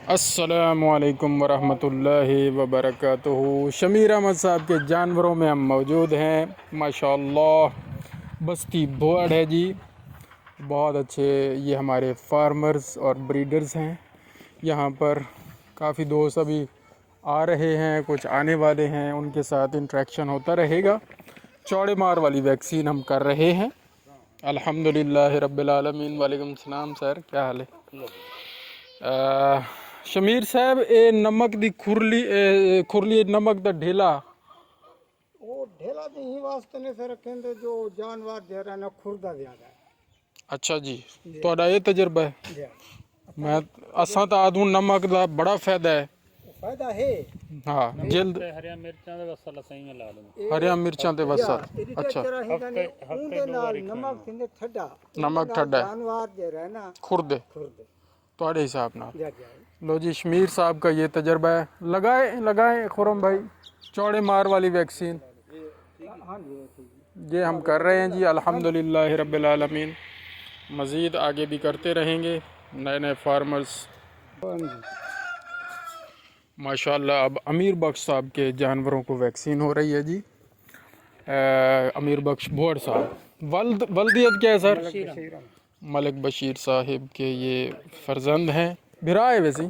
अस्सलामुअलैकुम वरहमतुल्लाहि वबरकातुहू। शमीर अहमद साहब के जानवरों में हम मौजूद हैं। माशाअल्लाह बस्ती बोर्ड है जी, बहुत अच्छे। ये हमारे फार्मर्स और ब्रीडर्स हैं। यहाँ पर काफ़ी दोस्त अभी आ रहे हैं, कुछ आने वाले हैं, उनके साथ इंटरेक्शन होता रहेगा। चौड़े मार वाली वैक्सीन हम कर रहे हैं अल्हम्दुलिल्लाह रब्बिल आलमीन। वालेकुम सलाम सर, क्या हाल है? शमीर साहब ये नमक दी खुरली नमक दा ढेला ਉਹ ਢੇਲਾ ਦੀ ਹੀ ਵਾਸਤੇ ਨੇ ਫਿਰ ਕਹਿੰਦੇ ਜੋ ਜਾਨਵਰ ਦੇ ਰਹੇ ਨੇ ਖੁਰਦਾ ਜ਼ਿਆਦਾ अच्छा जी, ਤੁਹਾਡਾ ਇਹ ਤਜਰਬਾ ਹੈ? ਹੈ मैं असा तो आदू नमक दा बड़ा फायदा है। ਫਾਇਦਾ ਹੈ हाँ जिल्द ਹਰੀਆਂ ਮਿਰਚਾਂ ਦਾ ਵਸਾ ਸਹੀ ਮੈਂ ਲਾ ਲੂੰ। हरिया मिर्चां ते वसा। ਇਹਦੀ अच्छा ਚੱਕਰ ਹੀ ਕਹਿੰਦੇ ਉਹਦੇ ਨਾਲ ਨਮਕ ਕਿੰਨੇ ਠੱਡਾ नमक ठंडा है, ਜਾਨਵਰ ਦੇ ਰਹੇ ਨਾ खुरदे ਖੁਰਦੇ ਤੁਹਾਡੇ हिसाब नाल। ਜਾ ਜਾ लो जी, शमीर साहब का ये तजर्बा है। लगाए खुरम भाई चौड़े मार वाली वैक्सीन ਹਾਂ ਜੀ ਠੀਕ ये हम कर रहे हैं जी अल्हम्दुलिल्लाह रब्बिल आलमीन। मज़ीद आगे भी करते रहेंगे। नए नए फार्मर्स माशाल्लाह। अब अमीर बख्श साहब के जानवरों को वैक्सीन हो रही है जी। अमीर बख्श भोड़ साहब वल्दियत क्या है सर? मलिक बशीर साहिब के ये फर्जंद हैं। भिरा है वैसे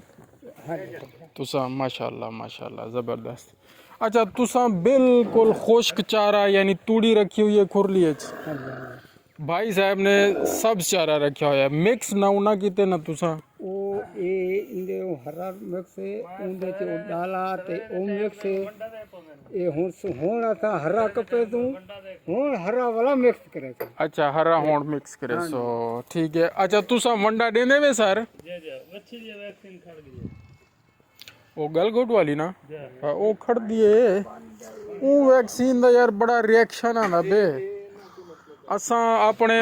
तुसा माशाल्लाह माशाल्लाह ज़बरदस्त। अच्छा तुसा बिल्कुल खुश्क चारा यानी तूड़ी रखी हुई है खुरली भाई साहब ने सब चारा रखा हुआ है, मिक्स ना उना किते ना तुसा ਉਹ ਇਹ ਇਹਦੇ ਹਰਾ ਮਿਕਸ ਉਹਦੇ ਚ ਉਹ ਡਾਲਾ ਤੇ ਉਹ ਮਿਕਸ ਇਹ ਹੁਣ ਅਸਾਂ ਹਰਾ ਕਪੇ ਤੂੰ ਹੁਣ ਹਰਾ ਵਾਲਾ ਮਿਕਸ ਕਰੇ थे। अच्छा हरा होंड मिक्स करे सो ठीक है। अच्छा तुसा वंडा देने वे सर? ਜੇ ਜੇ ਵੱਛੀ ਦੀ ਵੈਕਸੀਨ ਖੜ ਗਈ वो गलगोट वाली ना हाँ, वो खड़ दिए वो वैक्सीन दा यार बड़ा रिएक्शन आना बे। असा अपने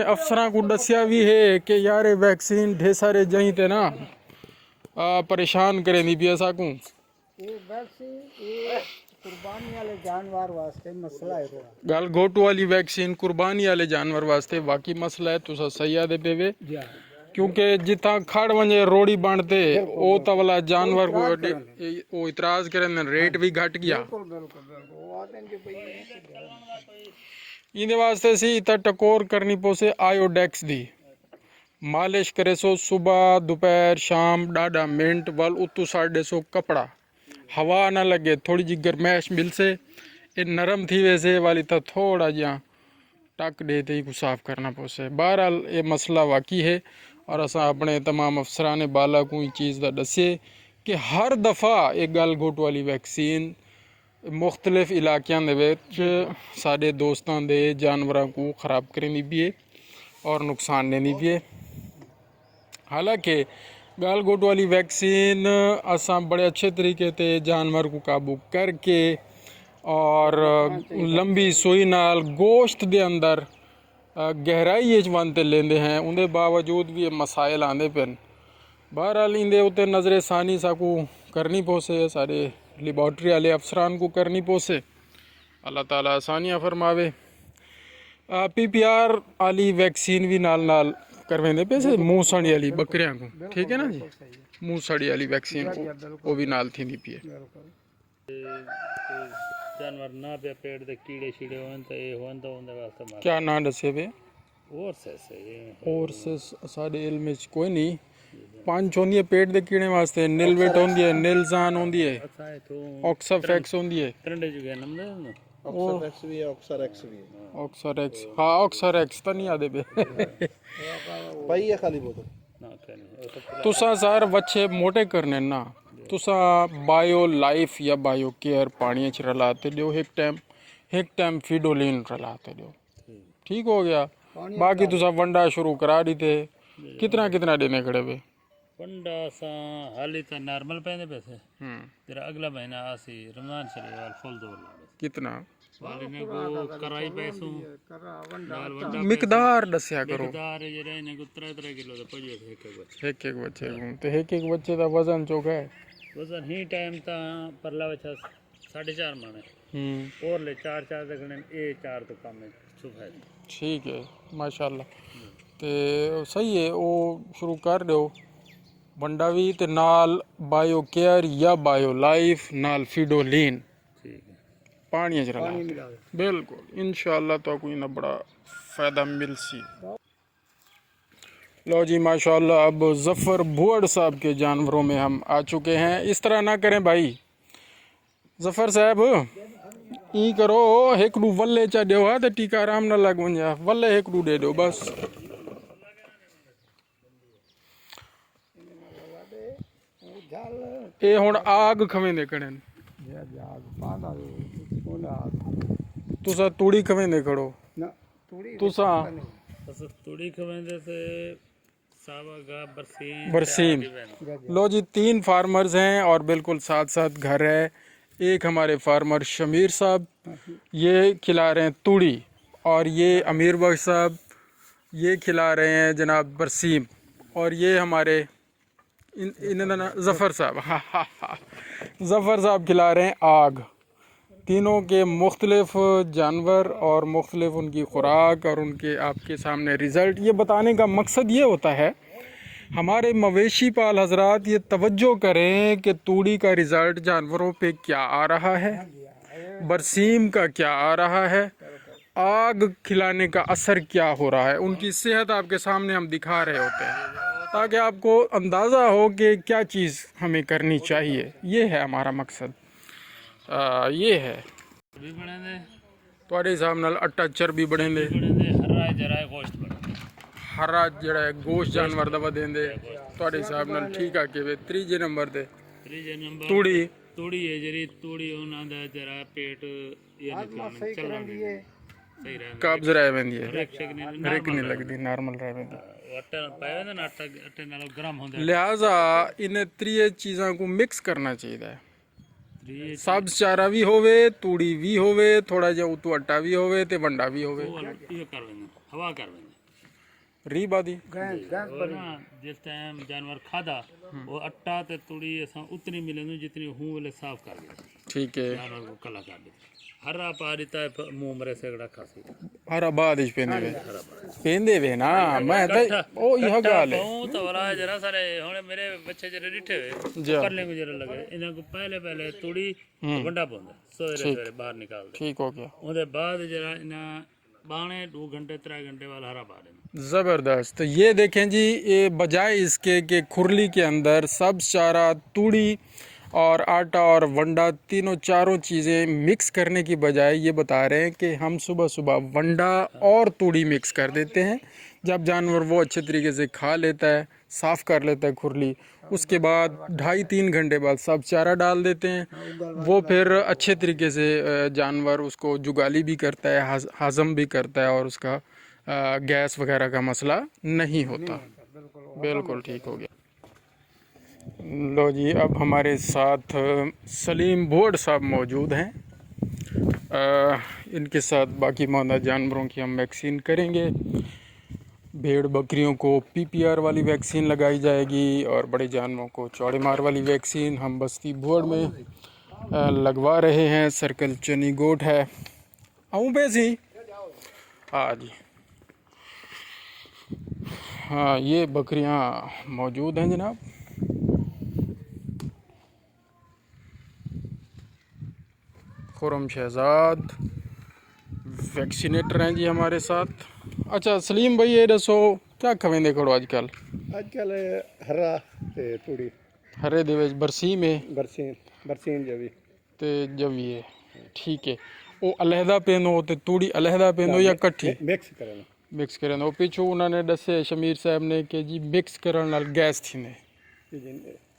अफसरां को दसिया भी है कि यार ये वैक्सीन ढेर सारे जहीं ते ना परेशान करें दी भी असा को। ਇਹ ਵੈਕਸੀਨ ਇਹ ਕੁਰਬਾਨੀ ਵਾਲੇ ਜਾਨਵਰ ਵਾਸਤੇ ਮਸਲਾ ਹੈ ਥੋੜਾ गल घोटू वाली वैक्सीन कुर्बानी वाले जानवर वास्ते वाकई मसला है। तुसा सही आदे पेवे ਜੀ क्योंकि जिता खड़ वंजे रोड़ी बनते ओ तवला जानवर को वो इतराज करें रेट भी घट गया। ਬਿਲਕੁਲ ਉਹ ਆਦਨ ਜੀ ਬਈ इहदे वास्ते सी इतना टकोर करनी पोसे आयोडेक्स दी मालिश करे सो सुबह दोपहर शाम डाडा मिनट वाल उतू साढ़े सो कपड़ा हवा ना लगे, थोड़ी जी गर्मैश मिल से ये नरम थी वैसे वाली तो थोड़ा जा टक देते ही को साफ करना पोसे। बहरहाल ये मसला वाकई है और असा अपने तमाम अफसरान बाला को ये चीज़ का दसे कि हर दफ़ा एक गल घोट वाली वैक्सीन मुख्तलिफ इलाकों के साढ़े दोस्तों के जानवरों को ख़राब करनी भी है और नुकसान देनी भी है। हालांकि गाल गोट वाली वैक्सीन असा बड़े अच्छे तरीके से जानवर को काबू करके और लंबी सुई नाल गोश्त के अंदर गहराई बनते लेंदे हैं, उनके बावजूद भी ये मसाइल आते पे। बहरहाल इंदे उत्ते नज़र सानी साकू करनी पोसे, सारे लेबॉर्ट्री वाले अफसरान को करनी पोसे। अल्लाह ताला आसानियाँ फरमावे। PPR वाली वैक्सीन भी नाल करवेंदे पे से मुँह सड़ी वाली बकरियां को, ठीक है ना जी। मुँह सड़ी वाली वैक्सीन वो भी नाल थी पी है। ਜਾਨਵਰ ਨਾ ਪਿਆ ਪੇਟ ਦੇ ਕੀੜੇ ਛੀੜੇ ਹੋਣ ਤੇ ਇਹ ਹੋਣ ਤਾਂ ਉਹਦੇ ਵਾਸਤੇ ਮਾਰ क्या ना दसे वे ਹੋਰ ਸੈਸੇ और से साढ़े इल्म में कोई नहीं पंच होंदी है पेट दे कीड़े वास्ते, निलवेट होंदी है, निलजान होंदी है, ਅਸਾਂ ਇਥੋਂ ऑक्साफैक्स होंदी है, ਟਰੰਡੇ ਜੁਗੇ ਨੰਦੇ ਨਾ ऑक्सर एक्स हाँ ऑक्सर एक्स तो नहीं आदे पे ਨਾ ਕਹਿੰਦੇ तुसा सर बच्चे मोटे करने ना तुसा बायो लाइफ या बायो केयर पानी च रलाते दो, एक टाइम फीडोलिन रलाते दो, ठीक हो गया। बाकी तुसा वंडा शुरू करा दी थे कितना देने खड़े वे ਪੰਡਾ ਸਾਂ ਹਾਲੀ ਤਾਂ ਨਾਰਮਲ ਪੈਂਦੇ ਪੈਸੇ ਤੇਰਾ ਅਗਲਾ ਮਹੀਨਾ ਆਸੀ ਰਮਜ਼ਾਨ ਸ਼ਰੀਫ ਵਾਲ ਫੁੱਲ ਦੋ ਲਾਵੇ कितना ਵਾਲੇ ਨੇ ਕੋ ਕਰਾਈ ਪੈਸੋਂ ਨਾਲ ਵੱਡਾ मिकदार दसिया करो। ਦਾਰ ਜਿਹੜੇ ਨੇ ਕੋ 3 ਕਿਲੋ ਦਾ ਪਜੇ ਇੱਕ एक बच्चे को तो एक बच्चे का वजन चौका है ਵਜ਼ਨ ਹੀ ਟਾਈਮ ਤਾਂ ਪਰਲਾ ਵਛਾ 4.5 ਮਣ और ले 4 ਦੇ ਗਣੇ ਇਹ 4 ਤੋਂ ਕੰਮ ਹੈ ਸੁਭਾ ठीक है माशाल्लाह। तो सही है वो शुरू कर दो वंडा भी ते नाल बायो केयर या बायो लाइफ नाल फीडोलिन ठीक है पानी च रला पानी मिला दे। बिल्कुल इंशाल्लाह तो कोई ना बड़ा फायदा मिल सी। लो जी माशाल्लाह अब जफ़र भुअड़ साहब के जानवरों में हम आ चुके हैं। इस तरह ना करें भाई जफ़र साहब, ई करो हिकड़ू वल्ले चा ॾियो हा त टीका आराम न लॻ वञे, वल्ले हिकड़ू ॾे ॾियो बस। ਇਹ ਹੁਣ ਆਗ ਖਵੇਂਦੇ ਕਣਨ जे जाग पादा ओला तुसा तूड़ी खवेंदे खड़ो ना तूड़ी तुसा बस तूड़ी खवेंदे से सावा बरसीन बरसीन। लो जी 3 फार्मर्स हैं और बिल्कुल साथ साथ घर है। एक हमारे फार्मर शमीर साहब ये खिला रहे हैं तूड़ी और ये अमीर बख्श साहब ये खिला रहे हैं जनाब बरसीम और ये हमारे इन्होंने जफ़र साहब जफ़र साहब खिला रहे हैं आग। तीनों के मुख्तलिफ जानवर और मुख्तलिफ उनकी खुराक और उनके आपके सामने रिज़ल्ट। ये बताने का मकसद ये होता है हमारे मवेशी पाल हजरात ये तवज्जो करें कि तूड़ी का रिज़ल्ट जानवरों पे क्या आ रहा है, बरसीम का क्या आ रहा है, आग खिलाने का असर क्या हो रहा है, उनकी सेहत आपके सामने हम दिखा रहे होते हैं ताकि आपको अंदाज़ा हो कि क्या चीज़ हमें करनी चाहिए। ये है हमारा मकसद। ये है भी बने दे ਤੁਹਾਡੇ ਹਿਸਾਬ ਨਾਲ ਆਟਾ ਚਰਬੀ बढ़ेंदे हरा जरा गोश्त बने हरा ਜਿਹੜਾ ਹੈ ਗੋਸ਼ਤ ਜਾਨਵਰ ਦਾ ਵਧेंदे ਤੁਹਾਡੇ ਹਿਸਾਬ ਨਾਲ ਠੀਕ ਆ ਕਿ ਤੀਜੇ ਨੰਬਰ ਤੇ त्रीजे नंबर ਤੂੜੀ तूड़ी है जरी तूड़ी ਉਹਨਾਂ ਦਾ ਜਰਾ पेट ये निकलने चलने सही रहने ਕਬਜ਼ ਰਹਿ ਪੈਂਦੀ ਹੈ एक शेक नहीं ਹਰੇਕ ਨਹੀਂ ਲੱਗਦੀ ਨਾਰਮਲ ਰਹਿ ਪੈਂਦੀ। आटा पाया ना आटा आटे नाल गरम होंदा लिहाजा इन्हें त्रिये चीज़ों को मिक्स करना चाहिए। त्रीजे सब्ज चारा भी होवे, तूड़ी भी होवे, थोड़ा जिहा उतों आटा भी होवे ते वंडा भी होवे। ये कर देंगे हवा कर देंगे री बादी और ना जिस टाइम जानवर खादा वो आटा ते तूड़ी असा उतनी मिलेंदू जितनी हूं वाले साफ कर दे ठीक है। जानवर को कला कर दे हरा पा देता है मुंह मरे सेगड़ा खासी हरा बाद इच पेंदे वे ना मैं तो ओ यह गाल है बहुत वाला जरा सारे हुने मेरे बच्चे जरे डिठे हुए जा करले को जरा लगे इन्हां को पहले तूड़ी वंडा पाਉਂਦਾ सवेरे सवेरे बाहर निकाल दे ठीक हो गया ਉਹਦੇ ਬਾਅਦ जरा इन्हां बाणे 2 घंटे 3 घंटे वाला हरा पा देना ज़बरदस्त। तो ये देखें जी ये बजाय इसके कि खुरली के अंदर सब्ज चारा तूड़ी और आटा और वंडा तीनों चारों चीज़ें मिक्स करने की बजाय ये बता रहे हैं कि हम सुबह सुबह वंडा और तूड़ी मिक्स कर देते हैं। जब जानवर वो अच्छे तरीके से खा लेता है, साफ़ कर लेता है खुरली, उसके बाद 2.5-3 घंटे बाद सब चारा डाल देते हैं। वो फिर अच्छे तरीके से जानवर उसको जुगाली भी करता है, हज़म भी करता है और उसका गैस वगैरह का मसला नहीं होता। बिल्कुल ठीक हो गया। लो जी अब हमारे साथ सलीम भुअड़ साहब मौजूद हैं। इनके साथ बाकी मौजूदा जानवरों की हम वैक्सीन करेंगे। भेड़ बकरियों को PPR वाली वैक्सीन लगाई जाएगी और बड़े जानवरों को चौड़े मार वाली वैक्सीन हम बस्ती भुअड़ में लगवा रहे हैं। सर्कल चनी गोट है आऊँ पैसी हाँ जी हाँ ये बकरियाँ मौजूद हैं जनाब। खुरम शहजाद वैक्सीनेटर हैं जी हमारे साथ। अच्छा सलीम भाई ये दसो क्या खवेंदे खड़ो आजकल? आजकल हरा ते तूड़ी हरे दे विच बरसीम है बरसीन जवी ते जवी है ठीक है। वो अलहदा पेंदो ते तूड़ी अलहदा पेंदो या कट्ठी मिक्स करना मिक्स करें। वो पिछू उन्होंने दसे शमीर साहब ने कि जी मिक्स करण नाल गैस थींदे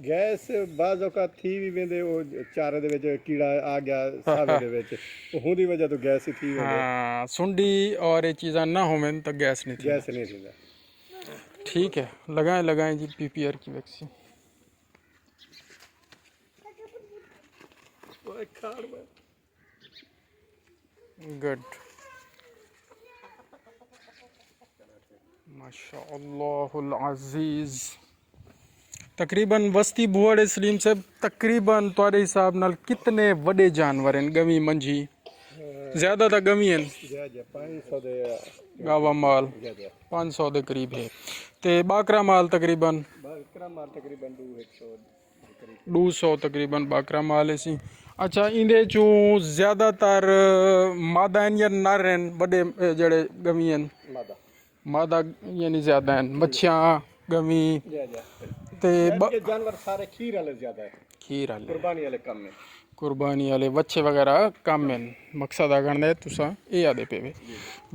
गैस बाज़ औकात थी भी वेंदे वो चारे दे विच कीड़ा आ गया सावे दे विच हुंदी वजह तो गैस ही थी वेंदे। हाँ सुंडी और ये चीज़ा ना होवें तो गैस नहीं थी। गैस नहीं थींदा ठीक है लगाएं जी PPR की वैक्सीन। गुड माशाअल्लाहुल अज़ीज़। तकरीबन बस्ती भुअड़ सलीम साहब तकरीबन तुहाडे हिसाब नाल कितने वड्डे जानवर हैं? गमी मंझी ज़्यादा तो गमी हैं 500 दे गावा माल ज्यादा 500 के करीब है। ते बाकरा माल तकरीबन बकरा माल तकरीबन 200 तकरीबन बाकरा माल है सी। अच्छा इंदे चू ज़्यादातर मादा या नर हैं बड़े जड़े गमी हैं मादा मादा यानी ज़्यादा हैं मच्छियाँ गमी ते जानवर सारे खीर वाले ज्यादा है खीर वाले कुर्बानी वाले कम है कुर्बानी वाले बच्चे वगैरह कम हैं मकसद आगण है तुसा ये आदे पे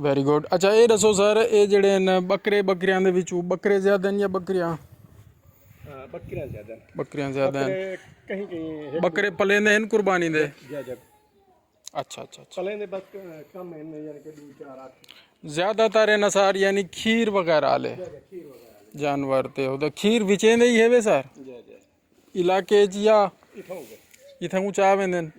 वेरी गुड। अच्छा ये दसो सर ये जड़े न बकरे बकरियां दे विचू बकरे ज़्यादा हैं या बकरियां बकरियां ज्यादा है बकरियां ज़्यादा हैं कहीं कहीं बकरे पलेंदे हैं कुर्बानी दे ज्यादा अच्छा अच्छा अच्छा पले ने बस कम है यानी कि 2 4 8 ज़्यादातर है नसार यानी खीर वगैरह आले जानवर ते उधर खीर विचेंदे ही है वे सर इलाके च या इथं को चाह वेंदन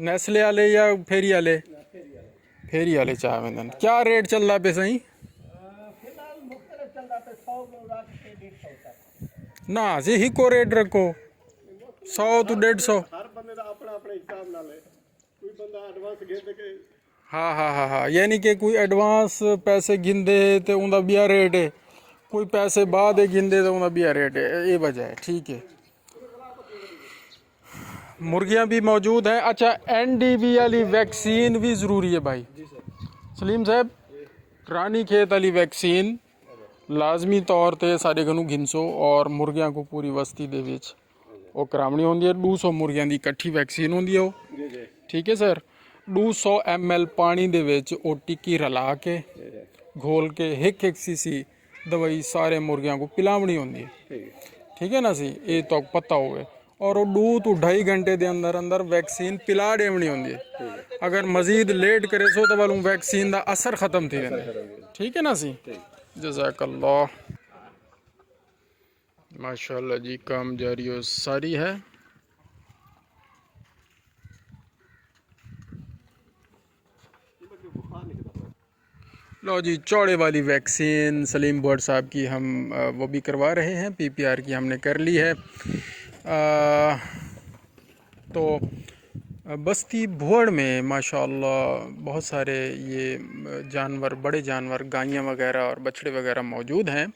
नेस्ले आले या फेरी आले चाह वेंदन क्या रेट चल रहा पे सही फिलहाल मुख्तलिफ चल रहा है 100 रात से 150 तक ना जी ही को रेट रखो 100 तो 150 हर बंदे का अपना अपने हिसाब नाल है कोई बंदा एडवांस घेंदे के हाँ यानी कि कोई एडवांस पैसे गिनदे ते उनका बिया रेट है कोई पैसे बाद गिनदे तो उनका बिया रेट है ये वजह है ठीक है। मुर्गियां भी मौजूद हैं। अच्छा NDV वाली वैक्सीन भी ज़रूरी है भाई सलीम साहब रानी खेत वाली वैक्सीन लाजमी तौर पर साढ़े घनू घिनसो और मुर्गियां को पूरी बस्ती दे विच वो करावनी होंदी है 200 मुर्गियां दी इकट्ठी वैक्सीन होंदी है वो ठीक है सर 200 ml पानी दे विच ओ टिक्की रला के घोल के एक सीसी दवाई सारे मुर्गियां को पिलावनी होंदी है ठीक है ना सी ये तो पता होवे और वो 2 तो 2.5 घंटे के अंदर अंदर वैक्सीन पिला देवनी होंदी है अगर मजीद लेट करे सो तो वालू वैक्सीन का असर ख़त्म थी वेंदे ठीक है ना सी जज़ाकल्लाह माशाल्लाह जी काम जारी और सारी है। लो जी चौड़े वाली वैक्सीन सलीम भुट्ट साहब की हम वो भी करवा रहे हैं PPR की हमने कर ली है। तो बस्ती भुड़ में माशाल्लाह बहुत सारे ये जानवर बड़े जानवर गायें वगैरह और बछड़े वगैरह मौजूद हैं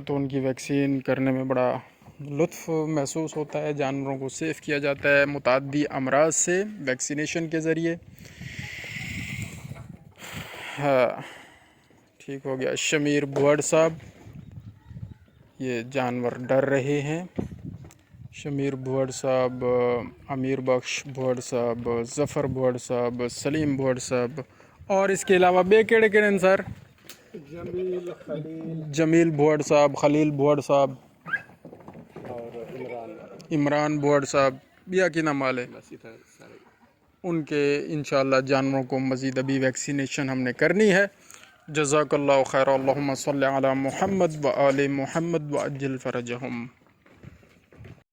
तो उनकी वैक्सीन करने में बड़ा लुत्फ़ महसूस होता है। जानवरों को सेफ़ किया जाता है मुताद्दी अमराज से वैक्सीनेशन के ज़रिए। हाँ ठीक हो गया। शमीर भुट्ट साहब ये जानवर डर रहे हैं शमीर भुट्ट साहब अमीर बख्श भुट्ट साहब ज़फ़र भुट्ट साहब सलीम भुट्ट साहब और इसके अलावा बे केड़े केड़े सर जमील भुट्ट साहब खलील भुट्ट साहब और इमरान भुट्ट साहब बिया की नाम वाले उनके इंशाअल्लाह जानवरों को मज़ीद अभी वैक्सीनेशन हमने करनी है। जज़ाकल्लाहु खैर अल्लाहुम्मा सल्लि अला मुहम्मद व आले मुहम्मद व अज्जिल फ़रजहुम।